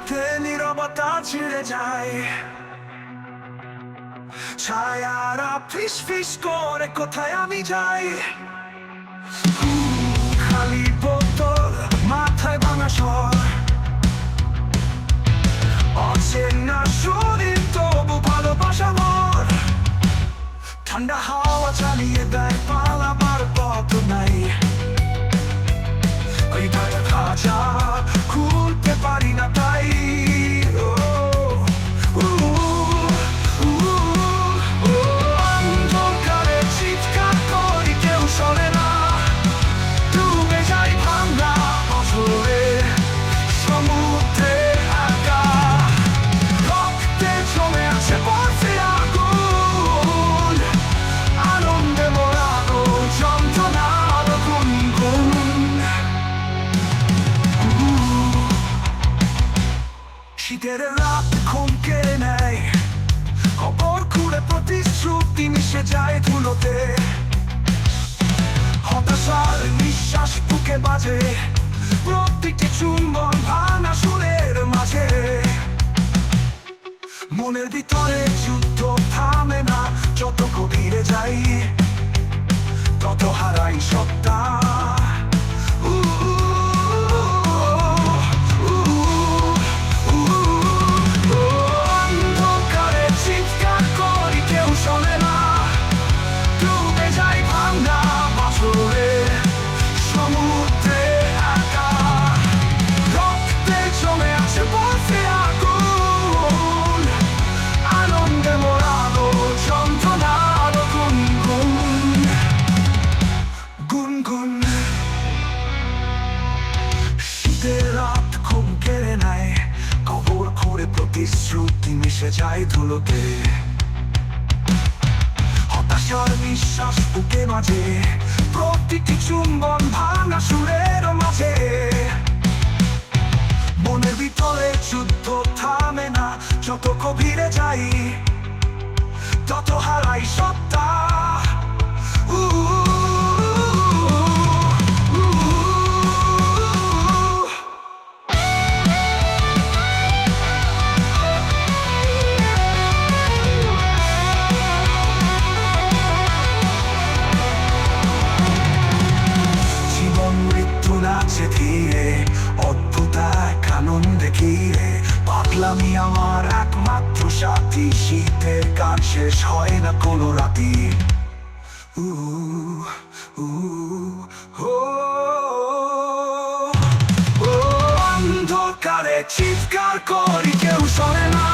রাতে নীরবতা ছিঁড়ে যায়, ছায়ারা ফিস ফিস করে কোথায় আমি যাই। খালি বোতল, মাথায় ভাঙা স্বর, অচেনা শরীর তবু ভালোবাসা মোর। ঠান্ডা হাওয়া চালিয়ে দেয়, পালাবার পথ নাই। হৃদয় ভাজা খুলতে পারি না তাই। অন্ধকারে চিৎকার করি, কেউ শোনে না। ডুবে যাই ভাঙা বছরে, সমুদ্রে একা। রক্তে জমে আছে বরফে আগুন, আনন্দে মোড়ানো যন্ত্রণার গুনগুন। শীতের রাত ঘুম কেড়ে নেয়, খবর খুলে প্রতিশ্রুতি মিশে যায় ধুলোতে। হতাশার নিঃশ্বাস বুকে বাজে, প্রতিটি চুম্বন ভাঙা সুরের মাঝে। মনের ভিতরে যুদ্ধ থামে না, যত গভীরে যাই তত হারাই সত্তা। অন্ধকারে চিৎকার করি, কেউ শোনে না। ডুবে যাই ভাঙা বছরে, সমুদ্রে একা। রক্তে জমে আছে বরফে আগুন, আনন্দে মোড়ানো যন্ত্রণার গুনগুন। গুনগুন। শীতের রাত ঘুম কেড়ে নেয়, খবর খুঁড়ে প্রতিশ্রুতি মিশে যায় ধুলোতে। হতাশার নিঃশ্বাস বুকে মাঝে, প্রতিটি চুম্বন ভাঙা সুরের মাঝে। মনের ভিতরে যুদ্ধ থামে না, যত গভীরে যাই তত হারাই সত্তা। জীবন মৃত্যু নাচে ধীরে, অদ্ভুত এক আনন্দে ঘিরে। পাগলামি আমার একমাত্র সাথী, শীতের গান শেষ হয় না কোনো রাতি। অন্ধকারে চিৎকার করি, কেউ শোনে না।